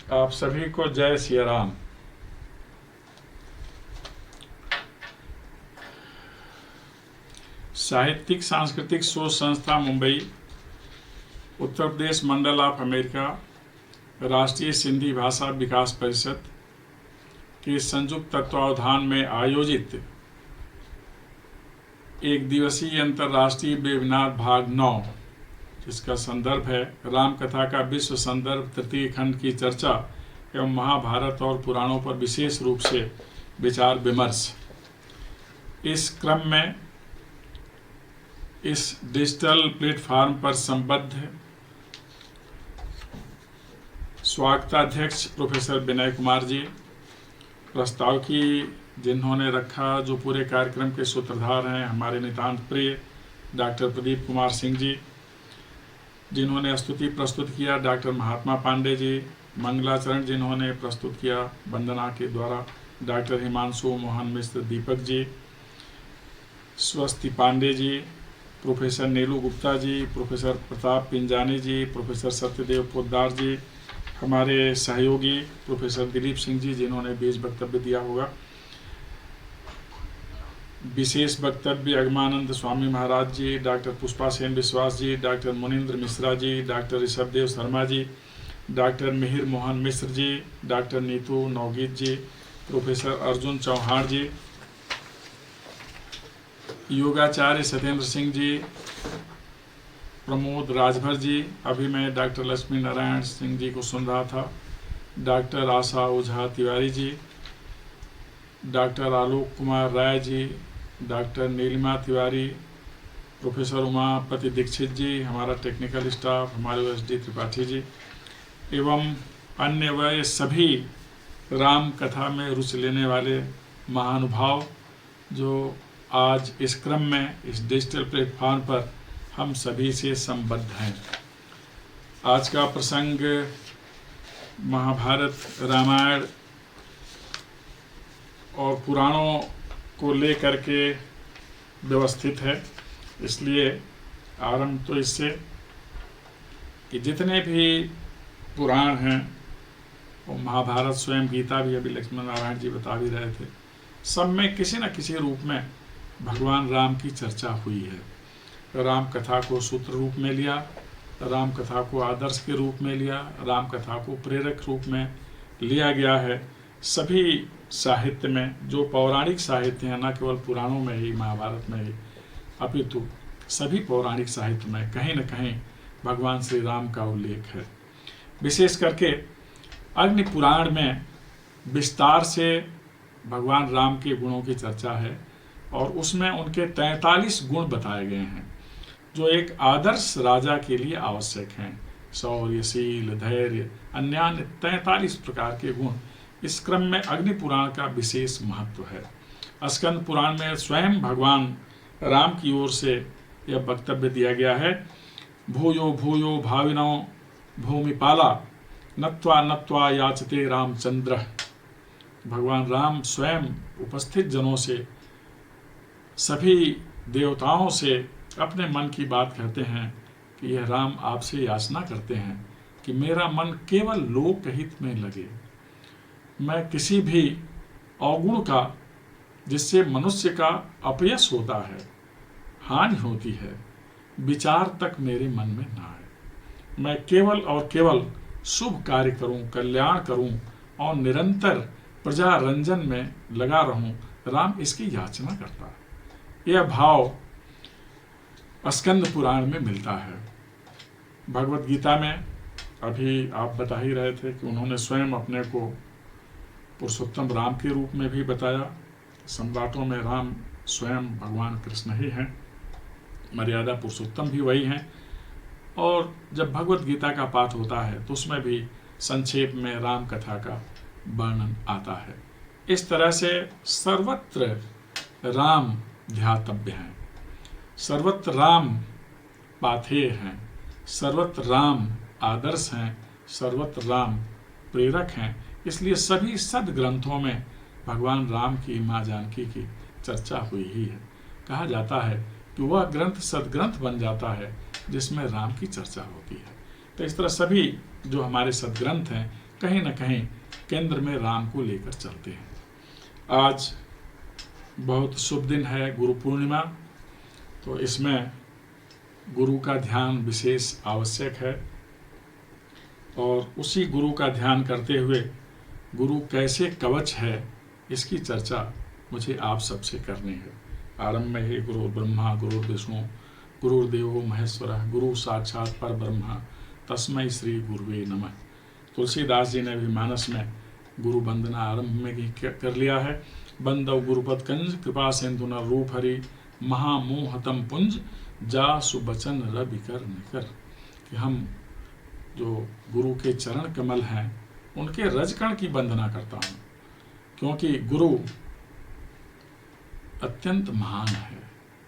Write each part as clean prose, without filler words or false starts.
आप सभी को जय सिया राम। साहित्यिक सांस्कृतिक शोध संस्था मुंबई, उत्तर प्रदेश मंडल ऑफ अमेरिका, राष्ट्रीय सिंधी भाषा विकास परिषद के संयुक्त तत्वावधान में आयोजित एक दिवसीय अंतर्राष्ट्रीय वेबिनार भाग 9, जिसका संदर्भ है राम कथा का विश्व संदर्भ तृतीय खंड की चर्चा एवं महाभारत और पुराणों पर विशेष रूप से विचार विमर्श। इस क्रम में इस डिजिटल प्लेटफॉर्म पर संबद्ध स्वागताध्यक्ष प्रोफेसर विनय कुमार जी, प्रस्ताव की जिन्होंने रखा, जो पूरे कार्यक्रम के सूत्रधार हैं हमारे नितांत प्रिय डॉक्टर प्रदीप कुमार सिंह जी, जिन्होंने स्तुति प्रस्तुत किया डॉक्टर महात्मा पांडे जी, मंगलाचरण जिन्होंने प्रस्तुत किया वंदना के द्वारा डॉक्टर हिमांशु मोहन मिश्र दीपक जी, स्वस्ति पांडे जी, प्रोफेसर नीलू गुप्ता जी, प्रोफेसर प्रताप पिंजानी जी, प्रोफेसर सत्यदेव पोद्दार जी, हमारे सहयोगी प्रोफेसर दिलीप सिंह जी जिन्होंने बीज वक्तव्य दिया होगा, विशेष वक्तव्य अगमानंद स्वामी महाराज जी, डॉक्टर पुष्पा सेन विश्वास जी, डॉक्टर मुनीन्द्र Mishra ji, doctor Rishabhdev Sharma ji, doctor Mihir Mohan Mishra ji, doctor Neetu नवगीत जी, प्रोफेसर अर्जुन चौहान जी, योगाचार्य सत्येंद्र सिंह जी, प्रमोद राजभर जी। अभी मैं डॉक्टर लक्ष्मी नारायण सिंह जी को सुन रहा था, डॉक्टर आशा ओझा Tiwari ji, doctor Alok Kumar Rai ji, doctor Nilima Tiwari, professor Umapati Dixit जी, हमारा टेक्निकल स्टाफ, हमारे OSD त्रिपाठी जी एवं अन्य वह सभी राम कथा में रुचि लेने वाले महानुभाव जो आज इस क्रम में इस डिजिटल प्लेटफॉर्म पर हम सभी से संबद्ध हैं। आज का प्रसंग महाभारत, रामायण और पुराणों को लेकर के व्यवस्थित है, इसलिए आरंभ तो इससे कि जितने भी पुराण हैं वो महाभारत, स्वयं गीता भी अभी लक्ष्मण नारायण जी बता भी रहे थे, सब में किसी न किसी रूप में भगवान राम की चर्चा हुई है। राम कथा को सूत्र रूप में लिया, राम कथा को आदर्श के रूप में लिया, राम कथा को प्रेरक रूप में लिया गया है। सभी साहित्य में, जो पौराणिक साहित्य हैं, न केवल पुराणों में ही, महाभारत में ही, अपितु सभी पौराणिक साहित्य में कहीं न कहीं भगवान श्री राम का उल्लेख है। विशेष करके अग्नि पुराण में विस्तार से भगवान राम के गुणों की चर्चा है और उसमें उनके 43 गुण बताए गए हैं जो एक आदर्श राजा के लिए आवश्यक हैं। शौर्य, शील, धैर्य, अन्य 43 प्रकार के गुण। इस क्रम में अग्नि पुराण का विशेष महत्व है। स्कंद पुराण में स्वयं भगवान राम की ओर से यह वक्तव्य दिया गया है, भूयो भूयो भाविनो भूमिपाला नत्वा नत्वा याचते रामचंद्र। भगवान राम स्वयं उपस्थित जनों से, सभी देवताओं से अपने मन की बात कहते हैं कि यह राम आपसे याचना करते हैं कि मेरा मन केवल लोक हित में लगे, मैं किसी भी अवगुण का, जिससे मनुष्य का अपयश होता है, हानि होती है, विचार तक मेरे मन में ना आए। मैं केवल और केवल शुभ कार्य करूं, कल्याण करूं और निरंतर प्रजा रंजन में लगा रहूं, राम इसकी याचना करता है। यह भाव स्कंद पुराण में मिलता है। भगवत गीता में अभी आप बता ही रहे थे कि उन्होंने स्वयं अपने को पुरुषोत्तम राम के रूप में भी बताया। सम्राटों में राम स्वयं भगवान कृष्ण ही हैं, मर्यादा पुरुषोत्तम भी वही हैं। और जब भगवत गीता का पाठ होता है तो उसमें भी संक्षेप में राम कथा का वर्णन आता है। इस तरह से सर्वत्र राम ध्यातव्य हैं, सर्वत्र राम पाथेय हैं, सर्वत्र राम आदर्श हैं, सर्वत्र राम प्रेरक हैं। इसलिए सभी सदग्रंथों में भगवान राम की, माँ जानकी की चर्चा हुई ही है। कहा जाता है कि वह ग्रंथ सदग्रंथ बन जाता है जिसमें राम की चर्चा होती है। तो इस तरह सभी जो हमारे सदग्रंथ हैं कहीं न कहीं केंद्र में राम को लेकर चलते हैं। आज बहुत शुभ दिन है, गुरु पूर्णिमा, तो इसमें गुरु का ध्यान विशेष आवश्यक है और उसी गुरु का ध्यान करते हुए गुरु कैसे कवच है इसकी चर्चा मुझे आप सबसे करनी है। आरंभ में ही गुरु ब्रह्मा गुरु विष्णु गुरुर्देवो महेश्वरः गुरु साक्षात परब्रह्म तस्मै श्री गुरुवे नमः। तुलसीदास जी ने भी मानस में गुरु वंदना आरंभ में ही कर लिया है। बंदव गुरुपद कंज कृपा सिंधु न रूप हरि महामोहतम पुंज जा सुबचन रवि कर निकर, कि हम जो गुरु के चरण कमल हैं उनके रजकण की वंदना करता हूँ, क्योंकि गुरु अत्यंत महान है।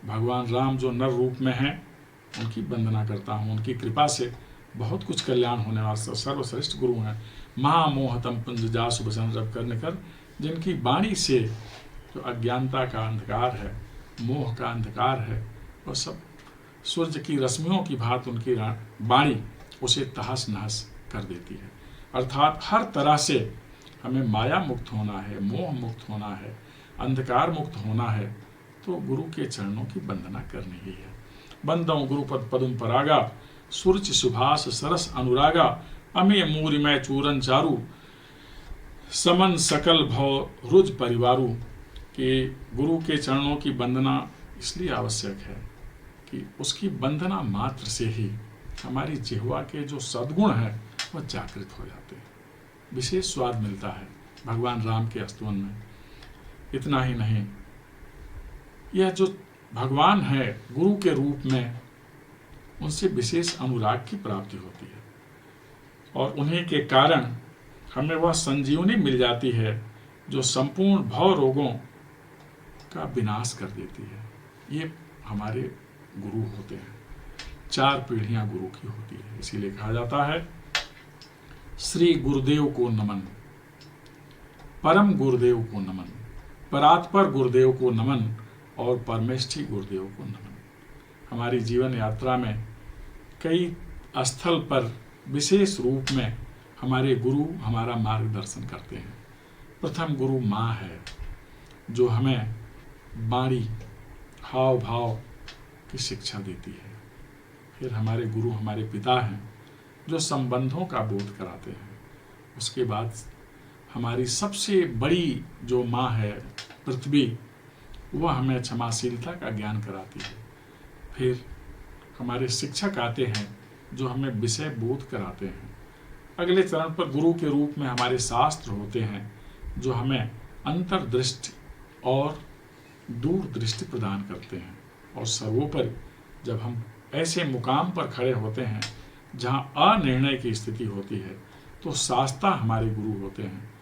भगवान राम जो नर रूप में हैं उनकी वंदना करता हूँ, उनकी कृपा से बहुत कुछ कल्याण होने वाले सर्वश्रेष्ठ गुरु हैं। महामोहतम पुंज जा सुबचन रवि कर निकर, जिनकी वाणी से जो अज्ञानता का अंधकार है, मोह का अंधकार है, वह सब सूर्य की रश्मियों की भांति उनकी वाणी उसे तहस नहस कर देती है। अर्थात हर तरह से हमें माया मुक्त होना है, मोह मुक्त होना है, अंधकार मुक्त होना है, तो गुरु के चरणों की वंदना करनी ही है। बंदौ गुरुपद पदुम परागा सुरुचि सुभाष सरस अनुरागा अमे मूरिमय चूरन चारु समन सकल भव रुज परिवारु, कि गुरु के चरणों की वंदना इसलिए आवश्यक है कि उसकी वंदना मात्र से ही हमारी जिह्वा के जो सद्गुण हैं वह जागृत हो जाते हैं, विशेष स्वाद मिलता है भगवान राम के स्तवन में। इतना ही नहीं, यह जो भगवान है गुरु के रूप में, उनसे विशेष अनुराग की प्राप्ति होती है और उन्हीं के कारण हमें वह संजीवनी मिल जाती है जो संपूर्ण भव रोगों का विनाश कर देती है। ये हमारे गुरु होते हैं। 4 पीढ़ियां गुरु की होती है, इसीलिए कहा जाता है श्री गुरुदेव को नमन, परम गुरुदेव को नमन, परात्पर गुरुदेव को नमन और परमेष्ठी गुरुदेव को नमन। हमारी जीवन यात्रा में कई स्थल पर विशेष रूप में हमारे गुरु हमारा मार्गदर्शन करते हैं। प्रथम गुरु माँ है, जो हमें वाणी हाव भाव की शिक्षा देती है। फिर हमारे गुरु हमारे पिता हैं, जो संबंधों का बोध कराते हैं। उसके बाद हमारी सबसे बड़ी जो माँ है पृथ्वी, वह हमें क्षमाशीलता का ज्ञान कराती है। फिर हमारे शिक्षक आते हैं जो हमें विषय बोध कराते हैं। अगले चरण पर गुरु के रूप में हमारे शास्त्र होते हैं, जो हमें अंतर्दृष्टि और दूरदृष्टि प्रदान करते हैं। और सर्वोपरि जब हम ऐसे मुकाम पर खड़े होते हैं जहाँ अनिर्णय की स्थिति होती है, तो शास्ता हमारे गुरु होते हैं।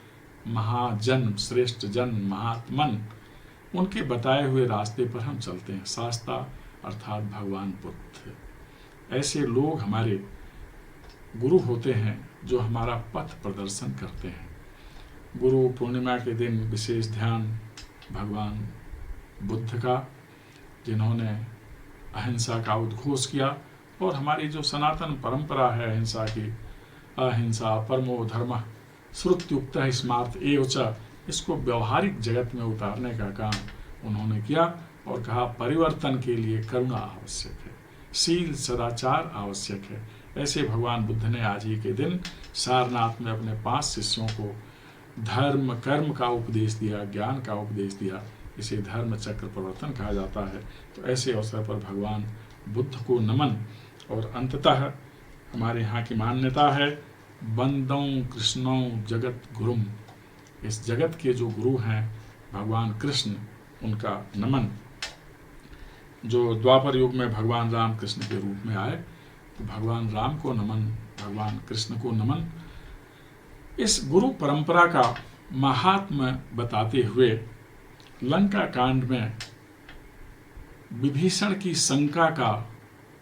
महाजन श्रेष्ठ जन महात्मन, उनके बताए हुए रास्ते पर हम चलते हैं। शास्ता अर्थात भगवान बुद्ध, ऐसे लोग हमारे गुरु होते हैं जो हमारा पथ प्रदर्शन करते हैं। गुरु पूर्णिमा के दिन विशेष ध्यान भगवान बुद्ध का, जिन्होंने अहिंसा का उद्घोष किया और हमारी जो सनातन परंपरा है अहिंसा की, अहिंसा परमो धर्मः श्रुत्युक्त स्मार्थ एव च, इसको व्यवहारिक जगत में उतारने का काम उन्होंने किया और कहा परिवर्तन के लिए करुणा आवश्यक है, शील सदाचार आवश्यक है। ऐसे भगवान बुद्ध ने आज ही के दिन सारनाथ में अपने 5 शिष्यों को धर्म कर्म का उपदेश दिया, ज्ञान का उपदेश दिया। इसे धर्म चक्र प्रवर्तन कहा जाता है। तो ऐसे अवसर पर भगवान बुद्ध को नमन। और अंततः हमारे यहाँ की मान्यता है वंदौ कृष्णौ जगत गुरुम, इस जगत के जो गुरु हैं भगवान कृष्ण, उनका नमन। जो द्वापर युग में भगवान राम कृष्ण के रूप में आए, तो भगवान राम को नमन, भगवान कृष्ण को नमन। इस गुरु परंपरा का महात्म्य बताते हुए लंका कांड में विभीषण की शंका का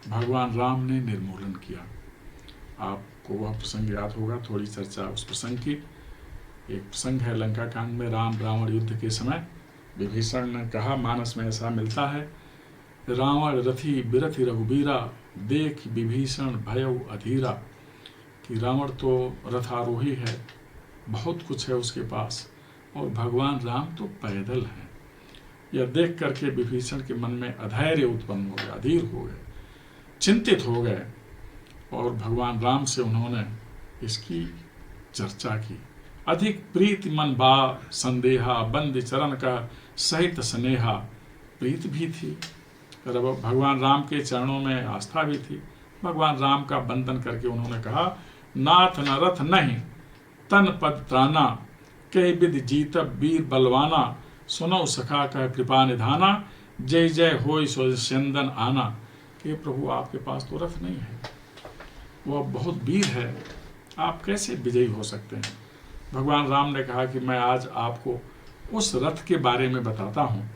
भगवान राम ने निर्मूलन किया। आपको वह प्रसंग याद होगा, थोड़ी चर्चा उस प्रसंग की। एक प्रसंग है लंका कांड में, राम रावण युद्ध के समय विभीषण ने कहा, मानस में ऐसा मिलता है, रावण रथी बिरथि रघुबीरा, देख विभीषण भयउ अधीरा, कि रावण तो रथारोही है बहुत कुछ है उसके पास, और भगवान राम तो पैदल हैं। यह देख करके विभीषण के मन में अधैर्य उत्पन्न हो गया, अधीर हो गए, चिंतित हो गए, और भगवान राम से उन्होंने इसकी चर्चा की। अधिक प्रीति मन बा संदेहा, बंद चरण का सहित स्नेहा। प्रीत भी थी, भगवान राम के चरणों में आस्था भी थी। भगवान राम का बंधन करके उन्होंने कहा, नाथ न रथ नहीं तन पद त्राना, कई विधि जीतब वीर बलवाना, सुनो सखा कह कृपा निधाना, जय जय होय सो स्यंदन आना। कि प्रभु आपके पास तो रथ नहीं है, वह बहुत वीर है, आप कैसे विजयी हो सकते हैं। भगवान राम ने कहा कि मैं आज आपको उस रथ के बारे में बताता हूँ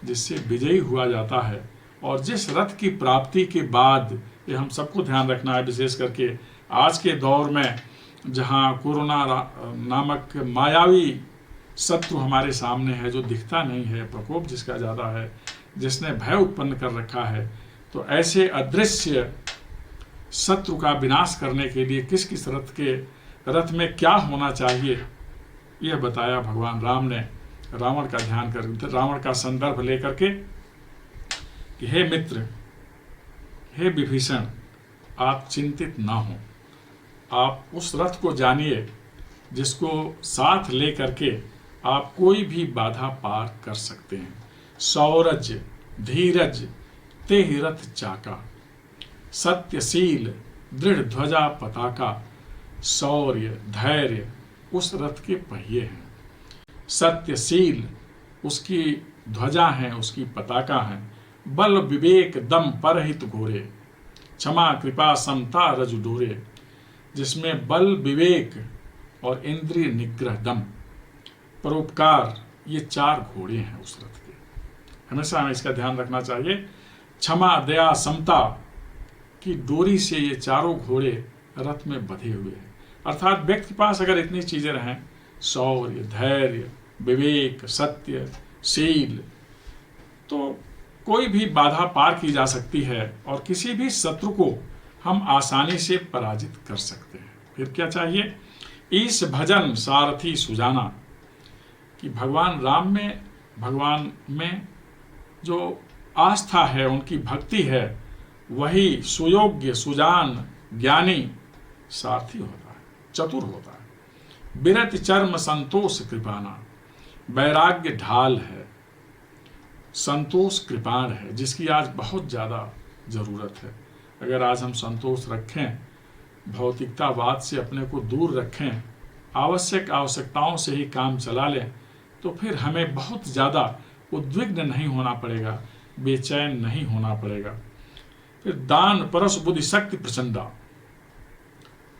जिससे विजयी हुआ जाता है, और जिस रथ की प्राप्ति के बाद, ये हम सबको ध्यान रखना है, विशेष करके आज के दौर में जहाँ कोरोना नामक मायावी शत्रु हमारे सामने है, जो दिखता नहीं है, प्रकोप जिसका ज़्यादा है, जिसने भय उत्पन्न कर रखा है, तो ऐसे अदृश्य शत्रु का विनाश करने के लिए किस किस रथ में क्या होना चाहिए, यह बताया भगवान राम ने। रावण का ध्यान कर, रावण का संदर्भ लेकर के कि हे मित्र, हे विभीषण, आप चिंतित ना हो, आप उस रथ को जानिए जिसको साथ ले करके आप कोई भी बाधा पार कर सकते हैं। सौरज धीरज तेहि रथ चाका, सत्यशील दृढ़ ध्वजा पताका। शौर्य धैर्य उस रथ के पहिए हैं, सत्यशील उसकी ध्वजा है, उसकी पताका है। बल विवेक दम परहित घोरे, क्षमा कृपा समता रज डोरे। जिसमें बल विवेक और इंद्रिय निग्रह दम परोपकार, ये 4 घोड़े हैं उस रथ के। हमेशा हमें इसका ध्यान रखना चाहिए। क्षमा दया समता की डोरी से ये 4 घोड़े रथ में बंधे हुए हैं। अर्थात व्यक्ति के पास अगर इतनी चीजें रहें, शौर्य धैर्य विवेक सत्य शील, तो कोई भी बाधा पार की जा सकती है और किसी भी शत्रु को हम आसानी से पराजित कर सकते हैं। फिर क्या चाहिए? ईश भजन सारथी सुजाना, कि भगवान में जो आस्था है, उनकी भक्ति है, वही सुयोग्य सुजान ज्ञानी सारथी होता है, चतुर होता है। बिरत चर्म संतोष कृपाना, वैराग्य ढाल है, संतोष कृपाण है, जिसकी आज बहुत ज़्यादा ज़रूरत है। अगर आज हम संतोष रखें, भौतिकतावाद से अपने को दूर रखें, आवश्यकताओं से ही काम चला लें, तो फिर हमें बहुत ज़्यादा उद्विग्न नहीं होना पड़ेगा, बेचैन नहीं होना पड़ेगा। फिर दान परस बुद्धि शक्ति प्रचंडा,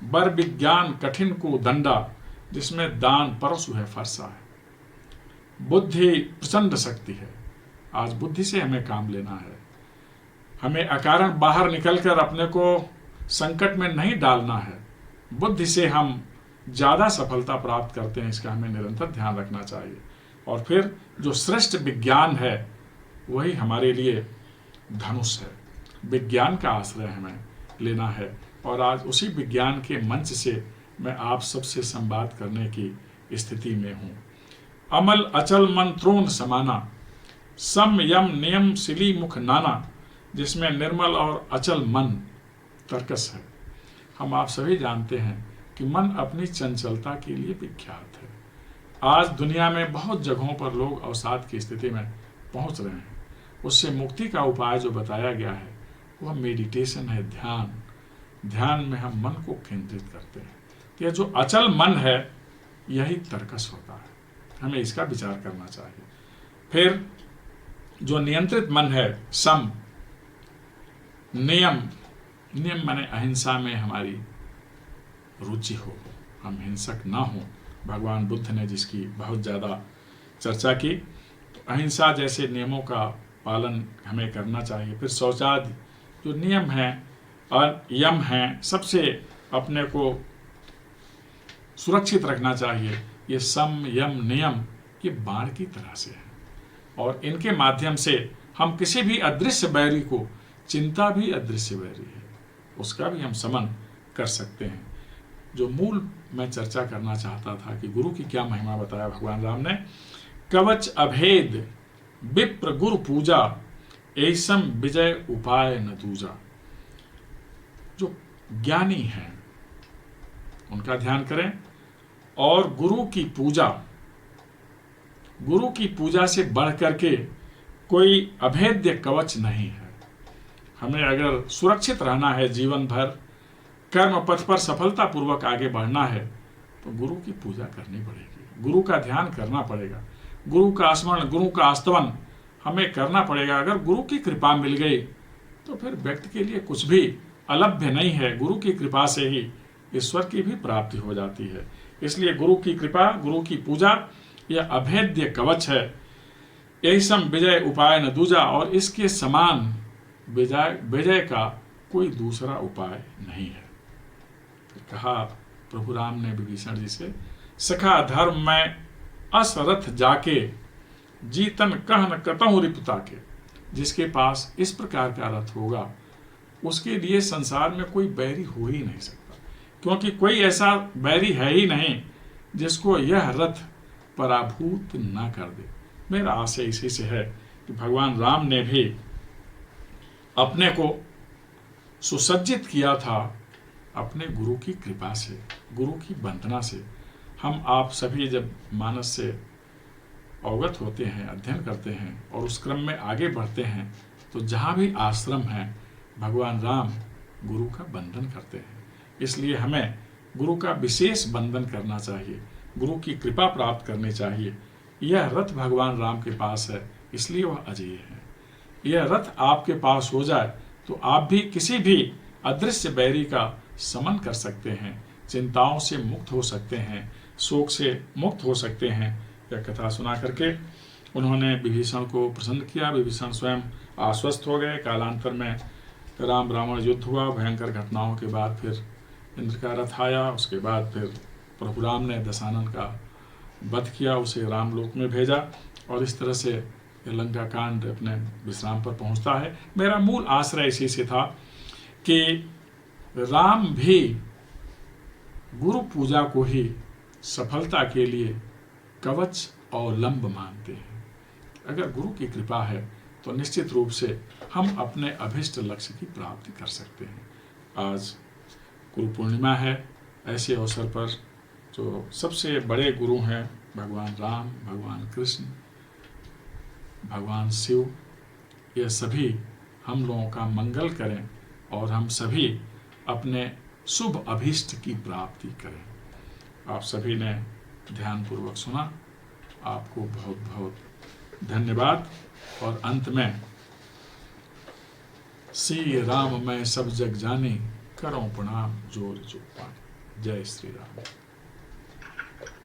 बर विज्ञान कठिन को दंडा, जिसमें दान परसु है, फरसा है, बुद्धि प्रचंड शक्ति है। आज बुद्धि से हमें काम लेना है, हमें अकारण बाहर निकलकर अपने को संकट में नहीं डालना है। बुद्धि से हम ज़्यादा सफलता प्राप्त करते हैं, इसका हमें निरंतर ध्यान रखना चाहिए। और फिर जो श्रेष्ठ विज्ञान है, वही हमारे लिए धनुष है। विज्ञान का आश्रय हमें लेना है, और आज उसी विज्ञान के मंच से मैं आप सबसे संवाद करने की स्थिति में हूँ। अमल अचल मन त्रोण समाना, सम यम नियम सिली मुख नाना, जिसमें निर्मल और अचल मन तर्कस है। हम आप सभी जानते हैं कि मन अपनी चंचलता के लिए विख्यात है। आज दुनिया में बहुत जगहों पर लोग अवसाद की स्थिति में पहुंच रहे हैं। उससे मुक्ति का उपाय जो बताया गया है, वह मेडिटेशन है, ध्यान में हम मन को केंद्रित करते हैं। यह जो अचल मन है, यही तर्कस होता है, हमें इसका विचार करना चाहिए। फिर जो नियंत्रित मन है, सम, नियम माने अहिंसा में हमारी रुचि हो, हम हिंसक ना हो। भगवान बुद्ध ने जिसकी बहुत ज़्यादा चर्चा की, तो अहिंसा जैसे नियमों का पालन हमें करना चाहिए। फिर शौचादि जो नियम हैं और यम हैं, सबसे अपने को सुरक्षित रखना चाहिए। ये सम यम नियम ये बाण की तरह से है, और इनके माध्यम से हम किसी भी अदृश्य बैरी को, चिंता भी अदृश्य बैरी है, उसका भी हम समन कर सकते हैं। जो मूल मैं चर्चा करना चाहता था कि गुरु की क्या महिमा बताया भगवान राम ने। कवच अभेद विप्र गुरु पूजा, ऐसम विजय उपाय न दूजा। जो ज्ञानी हैं उनका ध्यान करें, और गुरु की पूजा से बढ़ करके कोई अभेद्य कवच नहीं है। हमें अगर सुरक्षित रहना है, जीवन भर कर्म पथ पर सफलतापूर्वक आगे बढ़ना है, तो गुरु की पूजा करनी पड़ेगी, गुरु का ध्यान करना पड़ेगा, गुरु का स्मरण, गुरु का आस्तवन हमें करना पड़ेगा। अगर गुरु की कृपा मिल गई तो फिर व्यक्ति के लिए कुछ भी अलभ्य नहीं है। गुरु की कृपा से ही ईश्वर की भी प्राप्ति हो जाती है। इसलिए गुरु की कृपा, गुरु की पूजा यह अभेद्य कवच है। ऐसम विजय उपाय न दूजा, और इसके समान विजय का कोई दूसरा उपाय नहीं है। कहा प्रभु राम ने विभीषण जी से, सखा धर्म में असरथ जाके, जीतन कहन कतहु रिपुता के। जिसके पास इस प्रकार का रथ होगा उसके लिए संसार में कोई बैरी हो ही नहीं सकता, क्योंकि कोई ऐसा बैरी है ही नहीं जिसको यह रथ पराभूत ना कर दे। मेरा आशय इसी से है कि भगवान राम ने भी अपने को सुसज्जित किया था अपने गुरु की कृपा से, गुरु की वंदना से। हम आप सभी जब मानस से अवगत होते हैं, अध्ययन करते हैं और उस क्रम में आगे बढ़ते हैं, तो जहाँ भी आश्रम है भगवान राम गुरु का वंदन करते हैं। इसलिए हमें गुरु का विशेष वंदन करना चाहिए, गुरु की कृपा प्राप्त करनी चाहिए। यह रथ भगवान राम के पास है, इसलिए वह अजेय है। यह रथ आपके पास हो जाए तो आप भी किसी भी अदृश्य बैरी का समन कर सकते हैं, चिंताओं से मुक्त हो सकते हैं, शोक से मुक्त हो सकते हैं। यह कथा सुना करके उन्होंने विभीषण को प्रसन्न किया। विभीषण स्वयं आश्वस्त हो गए। कालांतर में राम रावण युद्ध हुआ। भयंकर घटनाओं के बाद फिर इंद्र का रथ आया। उसके बाद फिर प्रभु राम ने दशानन का वध किया, उसे रामलोक में भेजा, और इस तरह से लंका कांड अपने विश्राम पर पहुंचता है। मेरा मूल आश्रय इसी से था कि राम भी गुरु पूजा को ही सफलता के लिए कवच और लंब मानते हैं। अगर गुरु की कृपा है तो निश्चित रूप से हम अपने अभिष्ट लक्ष्य की प्राप्ति कर सकते हैं। आज गुरु पूर्णिमा है। ऐसे अवसर पर जो सबसे बड़े गुरु हैं भगवान राम, भगवान कृष्ण, भगवान शिव, ये सभी हम लोगों का मंगल करें और हम सभी अपने शुभ अभीष्ट की प्राप्ति करें। आप सभी ने ध्यानपूर्वक सुना, आपको बहुत बहुत धन्यवाद। और अंत में श्री राम मैं सब जग जाने, करो प्रणाम जोर जो पानी। जय श्री राम।